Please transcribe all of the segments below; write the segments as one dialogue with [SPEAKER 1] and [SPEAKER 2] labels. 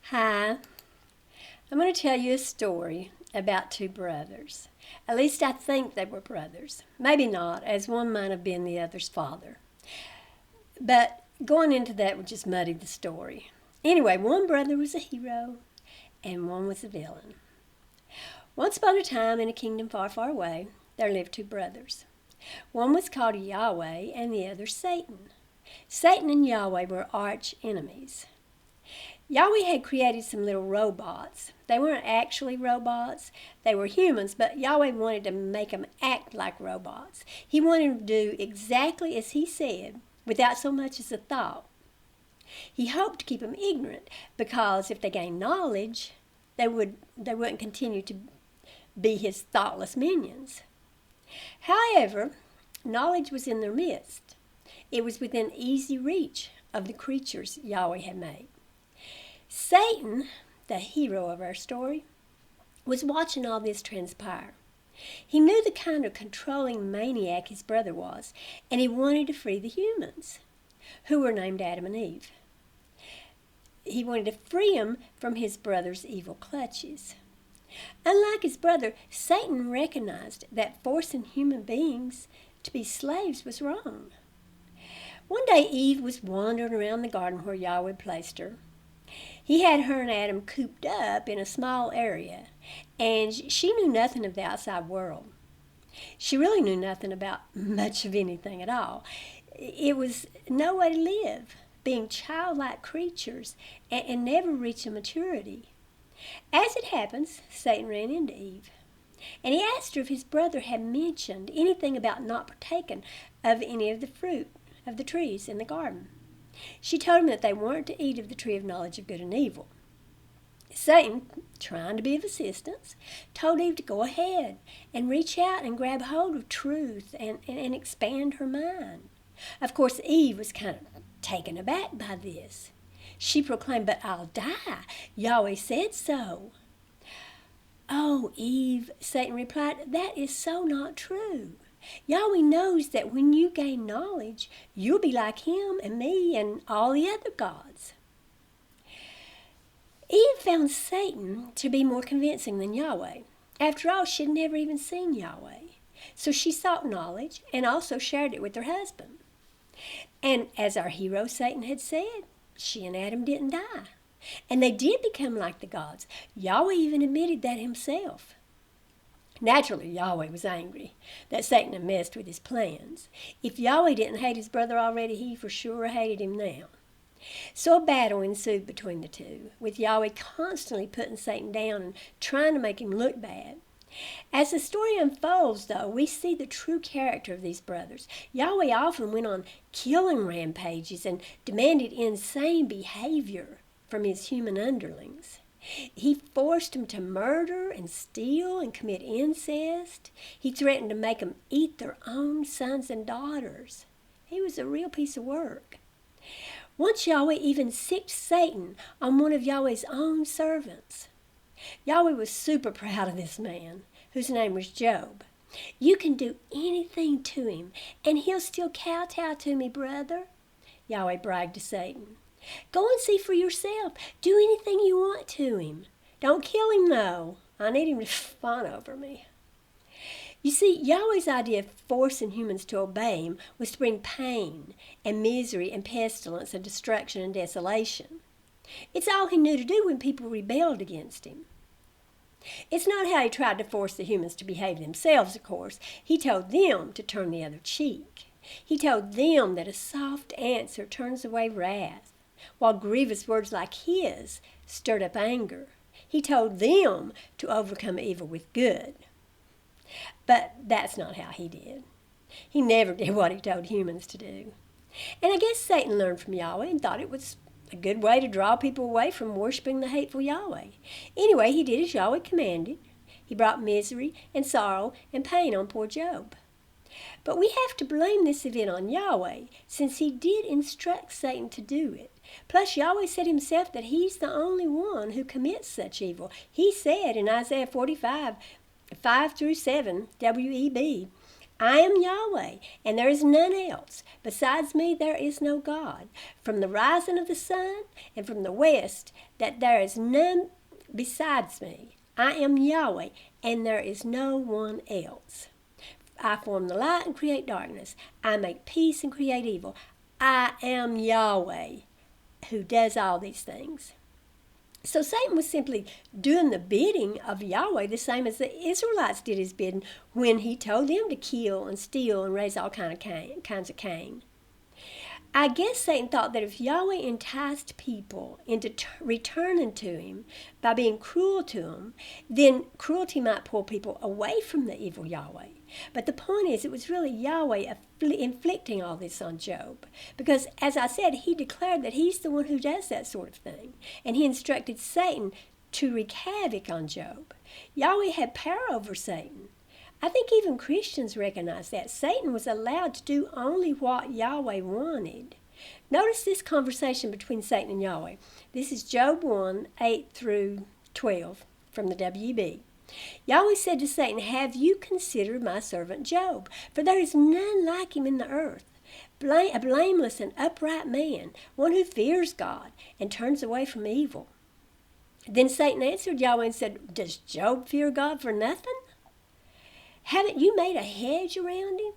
[SPEAKER 1] Hi, I'm going to tell you a story about two brothers. At least I think they were brothers. Maybe not, as one might have been the other's father. But going into that would just muddy the story. Anyway, one brother was a hero and one was a villain. Once upon a time, in a kingdom far, far away, there lived two brothers. One was called Yahweh and the other Satan. Satan and Yahweh were arch enemies. Yahweh had created some little robots. They weren't actually robots. They were humans, but Yahweh wanted to make them act like robots. He wanted them to do exactly as he said, without so much as a thought. He hoped to keep them ignorant, because if they gained knowledge, they wouldn't continue to be his thoughtless minions. However, knowledge was in their midst. It was within easy reach of the creatures Yahweh had made. Satan, the hero of our story, was watching all this transpire. He knew the kind of controlling maniac his brother was, and he wanted to free the humans, who were named Adam and Eve. He wanted to free them from his brother's evil clutches. Unlike his brother, Satan recognized that forcing human beings to be slaves was wrong. One day Eve was wandering around the garden where Yahweh placed her. He had her and Adam cooped up in a small area, and she knew nothing of the outside world. She really knew nothing about much of anything at all. It was no way to live, being childlike creatures and never reaching maturity. As it happens, Satan ran into Eve, and he asked her if his brother had mentioned anything about not partaking of any of the fruit of the trees in the garden. She told him that they weren't to eat of the tree of knowledge of good and evil. Satan, trying to be of assistance, told Eve to go ahead and reach out and grab hold of truth and expand her mind. Of course, Eve was kind of taken aback by this. She proclaimed, "But I'll die. Yahweh said so." "Oh, Eve," Satan replied, "that is so not true. Yahweh knows that when you gain knowledge, you'll be like him and me and all the other gods." Eve found Satan to be more convincing than Yahweh. After all, she had never even seen Yahweh. So she sought knowledge and also shared it with her husband. And as our hero Satan had said, she and Adam didn't die. And they did become like the gods. Yahweh even admitted that himself. Naturally, Yahweh was angry that Satan had messed with his plans. If Yahweh didn't hate his brother already, he for sure hated him now. So a battle ensued between the two, with Yahweh constantly putting Satan down and trying to make him look bad. As the story unfolds, though, we see the true character of these brothers. Yahweh often went on killing rampages and demanded insane behavior from his human underlings. He forced them to murder and steal and commit incest. He threatened to make them eat their own sons and daughters. He was a real piece of work. Once Yahweh even sicked Satan on one of Yahweh's own servants. Yahweh was super proud of this man, whose name was Job. "You can do anything to him, and he'll still kowtow to me, brother," Yahweh bragged to Satan. "Go and see for yourself. Do anything you want to him. Don't kill him, though. I need him to fawn over me." You see, Yahweh's idea of forcing humans to obey him was to bring pain and misery and pestilence and destruction and desolation. It's all he knew to do when people rebelled against him. It's not how he tried to force the humans to behave themselves, of course. He told them to turn the other cheek. He told them that a soft answer turns away wrath, while grievous words like his stirred up anger. He told them to overcome evil with good. But that's not how he did. He never did what he told humans to do. And I guess Satan learned from Yahweh and thought it was a good way to draw people away from worshiping the hateful Yahweh. Anyway, he did as Yahweh commanded. He brought misery and sorrow and pain on poor Job. But we have to blame this event on Yahweh, since he did instruct Satan to do it. Plus, Yahweh said himself that he's the only one who commits such evil. He said in Isaiah 45, 5-7, WEB, I am Yahweh, and there is none else. Besides me there is no God. From the rising of the sun and from the west, that there is none besides me. I am Yahweh, and there is no one else. I form the light and create darkness. I make peace and create evil. I am Yahweh, who does all these things. So Satan was simply doing the bidding of Yahweh the same as the Israelites did his bidding when he told them to kill and steal and raise all kinds of Cain. I guess Satan thought that if Yahweh enticed people into returning to him by being cruel to them, then cruelty might pull people away from the evil Yahweh. But the point is, it was really Yahweh inflicting all this on Job. Because, as I said, he declared that he's the one who does that sort of thing. And he instructed Satan to wreak havoc on Job. Yahweh had power over Satan. I think even Christians recognize that. Satan was allowed to do only what Yahweh wanted. Notice this conversation between Satan and Yahweh. This is Job 1, 8 through 12 from the WB. Yahweh said to Satan, "Have you considered my servant Job? For there is none like him in the earth, a blameless and upright man, one who fears God and turns away from evil." Then Satan answered Yahweh and said, "Does Job fear God for nothing? Haven't you made a hedge around him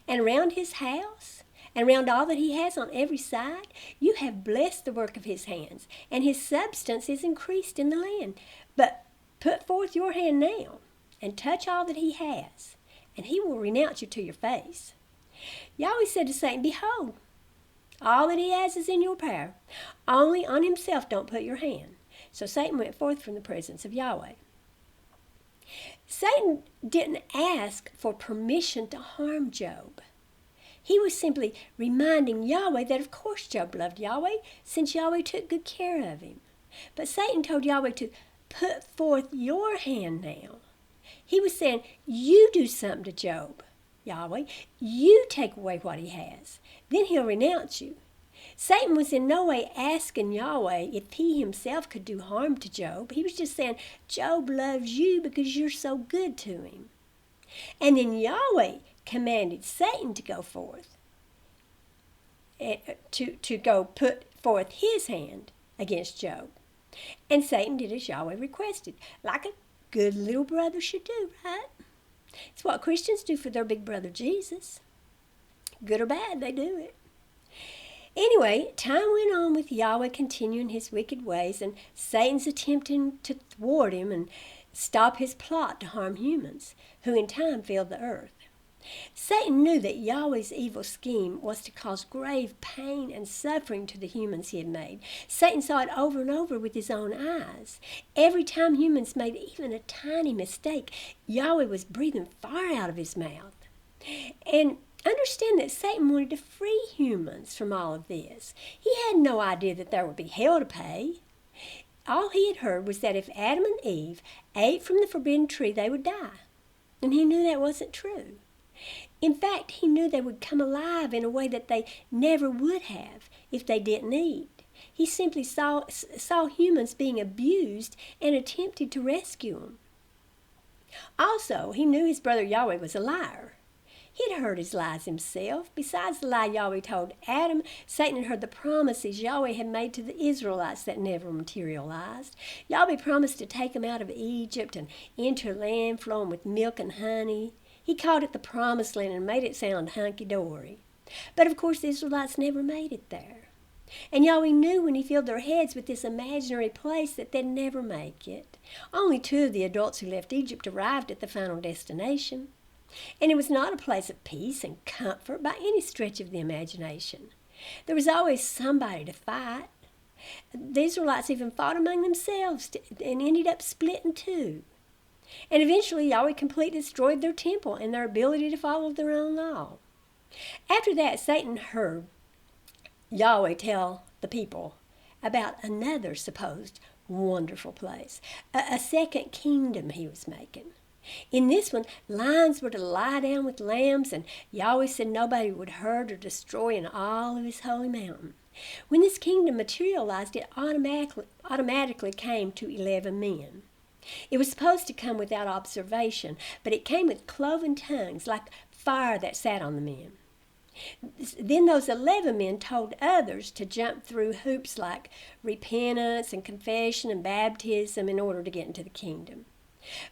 [SPEAKER 1] and around his house and around all that he has on every side? You have blessed the work of his hands, and his substance is increased in the land. But put forth your hand now and touch all that he has, and he will renounce you to your face." Yahweh said to Satan, "Behold, all that he has is in your power. Only on himself don't put your hand." So Satan went forth from the presence of Yahweh. Satan didn't ask for permission to harm Job. He was simply reminding Yahweh that of course Job loved Yahweh, since Yahweh took good care of him. But Satan told Yahweh to put forth your hand now. He was saying, you do something to Job, Yahweh. You take away what he has. Then he'll renounce you. Satan was in no way asking Yahweh if he himself could do harm to Job. He was just saying, Job loves you because you're so good to him. And then Yahweh commanded Satan to go forth, to go put forth his hand against Job. And Satan did as Yahweh requested, like a good little brother should do, right? It's what Christians do for their big brother Jesus. Good or bad, they do it. Anyway, time went on with Yahweh continuing his wicked ways and Satan's attempting to thwart him and stop his plot to harm humans, who in time filled the earth. Satan knew that Yahweh's evil scheme was to cause grave pain and suffering to the humans he had made. Satan saw it over and over with his own eyes. Every time humans made even a tiny mistake, Yahweh was breathing fire out of his mouth. And understand that Satan wanted to free humans from all of this. He had no idea that there would be hell to pay. All he had heard was that if Adam and Eve ate from the forbidden tree, they would die. And he knew that wasn't true. In fact, he knew they would come alive in a way that they never would have if they didn't eat. He simply saw humans being abused and attempted to rescue them. Also, he knew his brother Yahweh was a liar. He'd heard his lies himself. Besides the lie Yahweh told Adam, Satan had heard the promises Yahweh had made to the Israelites that never materialized. Yahweh promised to take them out of Egypt and into a land flowing with milk and honey. He called it the Promised Land and made it sound hunky-dory. But of course the Israelites never made it there. And Yahweh knew when he filled their heads with this imaginary place that they'd never make it. Only 2 of the adults who left Egypt arrived at the final destination. And it was not a place of peace and comfort by any stretch of the imagination. There was always somebody to fight. The Israelites even fought among themselves and ended up splitting too. And eventually Yahweh completely destroyed their temple and their ability to follow their own law. After that, Satan heard Yahweh tell the people about another supposed wonderful place, a second kingdom he was making. In this one, lions were to lie down with lambs, and Yahweh said nobody would hurt or destroy in all of his holy mountain. When this kingdom materialized, it automatically came to 11 men. It was supposed to come without observation, but it came with cloven tongues, like fire that sat on the men. Then those 11 men told others to jump through hoops like repentance and confession and baptism in order to get into the kingdom.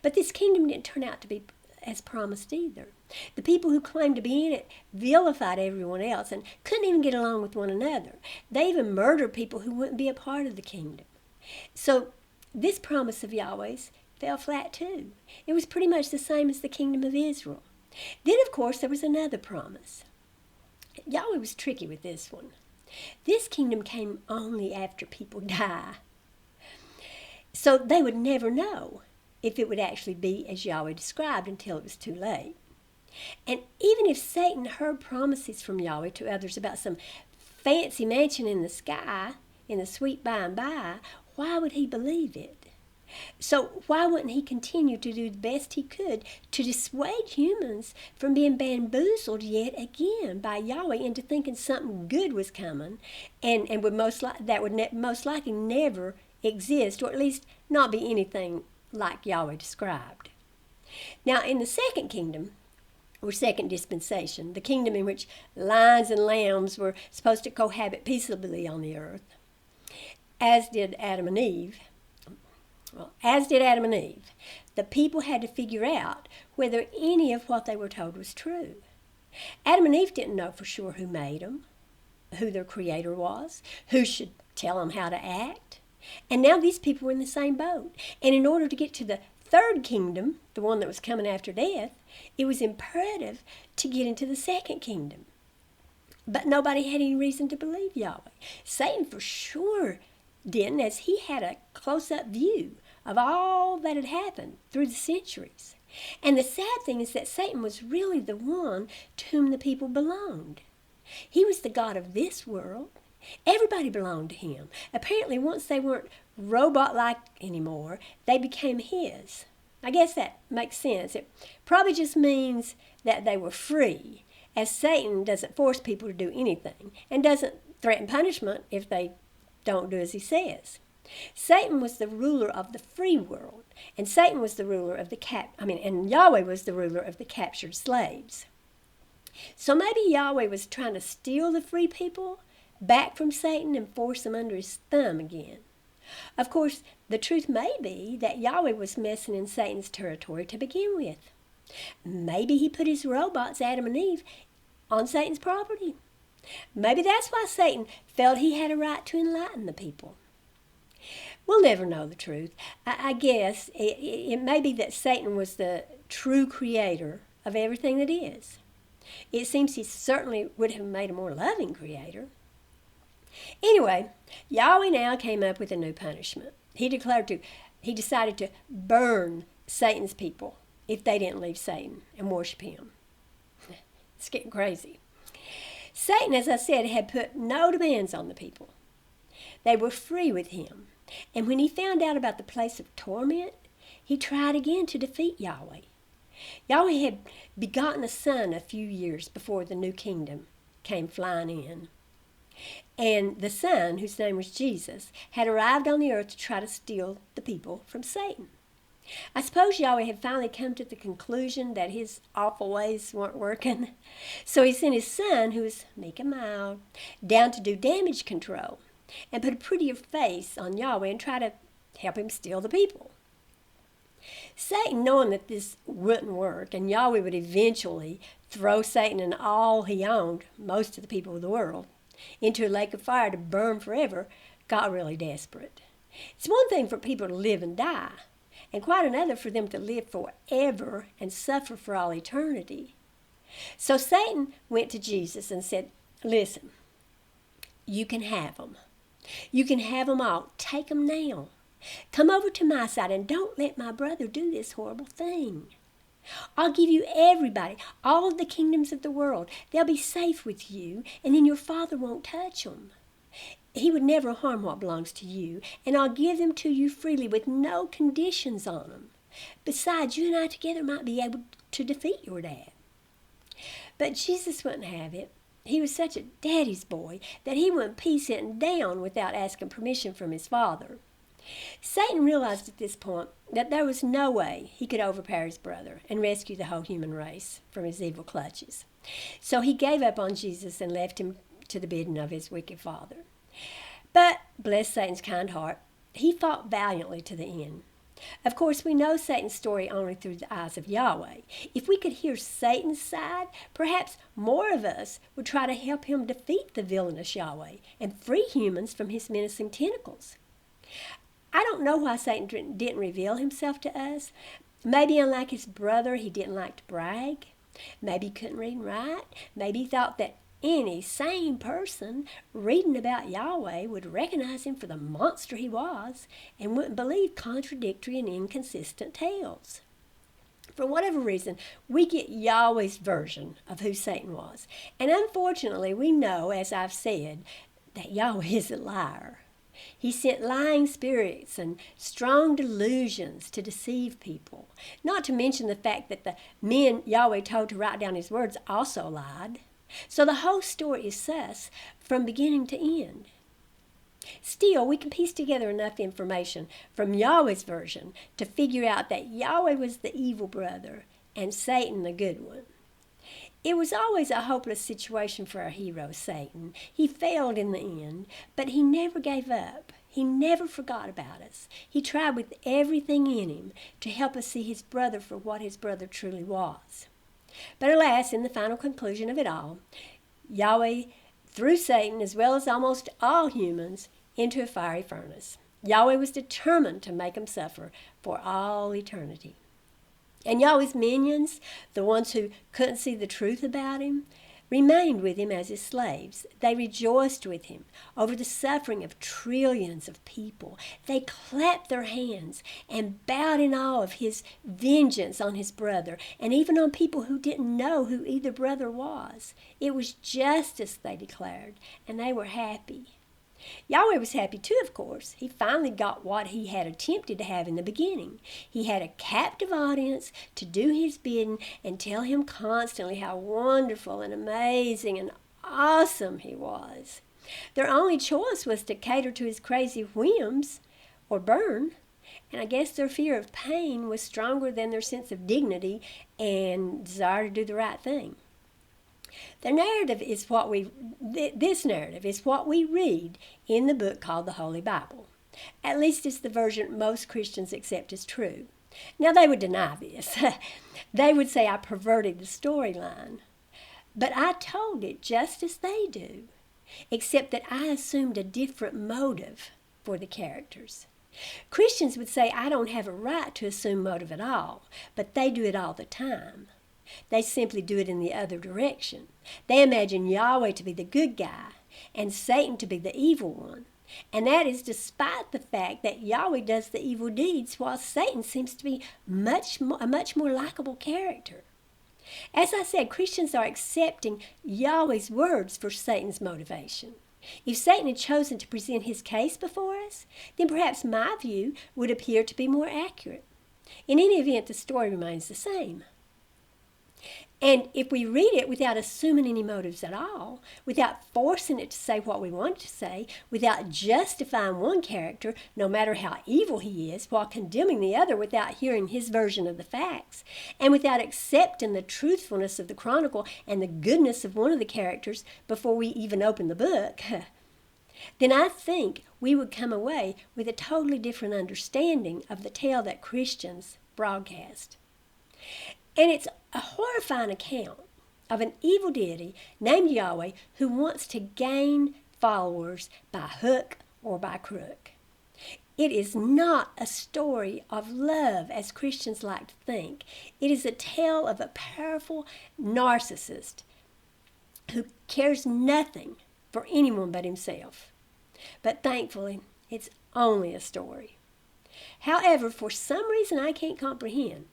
[SPEAKER 1] But this kingdom didn't turn out to be as promised either. The people who claimed to be in it vilified everyone else and couldn't even get along with one another. They even murdered people who wouldn't be a part of the kingdom. So this promise of Yahweh's fell flat too. It was pretty much the same as the kingdom of Israel. Then, of course, there was another promise. Yahweh was tricky with this one. This kingdom came only after people die. So they would never know if it would actually be as Yahweh described until it was too late. And even if Satan heard promises from Yahweh to others about some fancy mansion in the sky, in the sweet by and by, why would he believe it? So why wouldn't he continue to do the best he could to dissuade humans from being bamboozled yet again by Yahweh into thinking something good was coming and would most likely never exist, or at least not be anything like Yahweh described. Now, in the second kingdom, or second dispensation, the kingdom in which lions and lambs were supposed to cohabit peaceably on the earth, as did Adam and Eve, the people had to figure out whether any of what they were told was true. Adam and Eve didn't know for sure who made them, who their creator was, who should tell them how to act. And now these people were in the same boat. And in order to get to the third kingdom, the one that was coming after death, it was imperative to get into the second kingdom. But nobody had any reason to believe Yahweh. Satan for sure didn't, as he had a close-up view of all that had happened through the centuries. And the sad thing is that Satan was really the one to whom the people belonged. He was the god of this world. Everybody belonged to him. Apparently, once they weren't robot-like anymore, they became his. I guess that makes sense. It probably just means that they were free, as Satan doesn't force people to do anything and doesn't threaten punishment if they don't do as he says. Satan was the ruler of the free world, and Satan was the ruler of and Yahweh was the ruler of the captured slaves. So maybe Yahweh was trying to steal the free people back from Satan and force them under his thumb again. Of course, the truth may be that Yahweh was messing in Satan's territory to begin with. Maybe he put his robots, Adam and Eve, on Satan's property. Maybe that's why Satan felt he had a right to enlighten the people. We'll never know the truth. I guess it may be that Satan was the true creator of everything that is. It seems he certainly would have made a more loving creator. Anyway, Yahweh now came up with a new punishment. He decided to burn Satan's people if they didn't leave Satan and worship him. It's getting crazy. Satan, as I said, had put no demands on the people. They were free with him. And when he found out about the place of torment, he tried again to defeat Yahweh. Yahweh had begotten a son a few years before the new kingdom came flying in. And the son, whose name was Jesus, had arrived on the earth to try to steal the people from Satan. I suppose Yahweh had finally come to the conclusion that his awful ways weren't working. So he sent his son, who was meek and mild, down to do damage control and put a prettier face on Yahweh and try to help him steal the people. Satan, knowing that this wouldn't work and Yahweh would eventually throw Satan and all he owned, most of the people of the world, into a lake of fire to burn forever, got really desperate. It's one thing for people to live and die, and quite another for them to live forever and suffer for all eternity. So Satan went to Jesus and said, "Listen, you can have them. You can have them all. Take them now. Come over to my side and don't let my brother do this horrible thing. I'll give you everybody, all of the kingdoms of the world. They'll be safe with you, and then your Father won't touch them. He would never harm what belongs to you, and I'll give them to you freely with no conditions on them. Besides, you and I together might be able to defeat your dad." But Jesus wouldn't have it. He was such a daddy's boy that he wouldn't pea sitting down without asking permission from his Father. Satan realized at this point that there was no way he could overpower his brother and rescue the whole human race from his evil clutches. So he gave up on Jesus and left him to the bidding of his wicked father. But, bless Satan's kind heart, he fought valiantly to the end. Of course, we know Satan's story only through the eyes of Yahweh. If we could hear Satan's side, perhaps more of us would try to help him defeat the villainous Yahweh and free humans from his menacing tentacles. I don't know why Satan didn't reveal himself to us. Maybe, unlike his brother, he didn't like to brag. Maybe he couldn't read and write. Maybe he thought that any sane person reading about Yahweh would recognize him for the monster he was and wouldn't believe contradictory and inconsistent tales. For whatever reason, we get Yahweh's version of who Satan was. And unfortunately, we know, as I've said, that Yahweh is a liar. He sent lying spirits and strong delusions to deceive people. Not to mention the fact that the men Yahweh told to write down his words also lied. So the whole story is sus from beginning to end. Still, we can piece together enough information from Yahweh's version to figure out that Yahweh was the evil brother and Satan the good one. It was always a hopeless situation for our hero, Satan. He failed in the end, but he never gave up. He never forgot about us. He tried with everything in him to help us see his brother for what his brother truly was. But alas, in the final conclusion of it all, Yahweh threw Satan, as well as almost all humans, into a fiery furnace. Yahweh was determined to make him suffer for all eternity. And Yahweh's minions, the ones who couldn't see the truth about him, remained with him as his slaves. They rejoiced with him over the suffering of trillions of people. They clapped their hands and bowed in awe of his vengeance on his brother, and even on people who didn't know who either brother was. It was justice, they declared, and they were happy. Yahweh was happy too, of course. He finally got what he had attempted to have in the beginning. He had a captive audience to do his bidding and tell him constantly how wonderful and amazing and awesome he was. Their only choice was to cater to his crazy whims or burn. And I guess their fear of pain was stronger than their sense of dignity and desire to do the right thing. This narrative is what we read in the book called the Holy Bible. At least it's the version most Christians accept as true. Now, they would deny this. They would say I perverted the storyline. But I told it just as they do, except that I assumed a different motive for the characters. Christians would say I don't have a right to assume motive at all, but they do it all the time. They simply do it in the other direction. They imagine Yahweh to be the good guy and Satan to be the evil one. And that is despite the fact that Yahweh does the evil deeds while Satan seems to be a much more likable character. As I said, Christians are accepting Yahweh's words for Satan's motivation. If Satan had chosen to present his case before us, then perhaps my view would appear to be more accurate. In any event, the story remains the same. And if we read it without assuming any motives at all, without forcing it to say what we want it to say, without justifying one character, no matter how evil he is, while condemning the other without hearing his version of the facts, and without accepting the truthfulness of the chronicle and the goodness of one of the characters before we even open the book, then I think we would come away with a totally different understanding of the tale that Christians broadcast. And it's a horrifying account of an evil deity named Yahweh who wants to gain followers by hook or by crook. It is not a story of love as Christians like to think. It is a tale of a powerful narcissist who cares nothing for anyone but himself. But thankfully, it's only a story. However, for some reason I can't comprehend,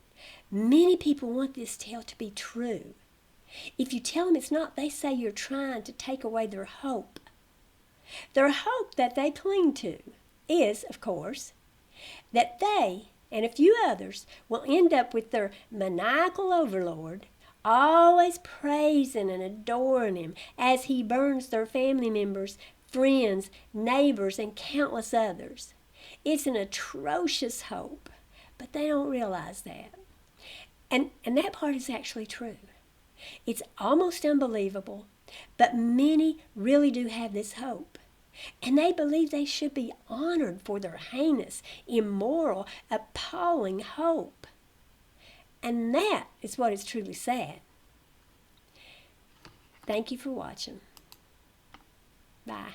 [SPEAKER 1] many people want this tale to be true. If you tell them it's not, they say you're trying to take away their hope. Their hope that they cling to is, of course, that they and a few others will end up with their maniacal overlord, always praising and adoring him as he burns their family members, friends, neighbors, and countless others. It's an atrocious hope, but they don't realize that. And that part is actually true. It's almost unbelievable, but many really do have this hope. And they believe they should be honored for their heinous, immoral, appalling hope. And that is what is truly sad. Thank you for watching. Bye.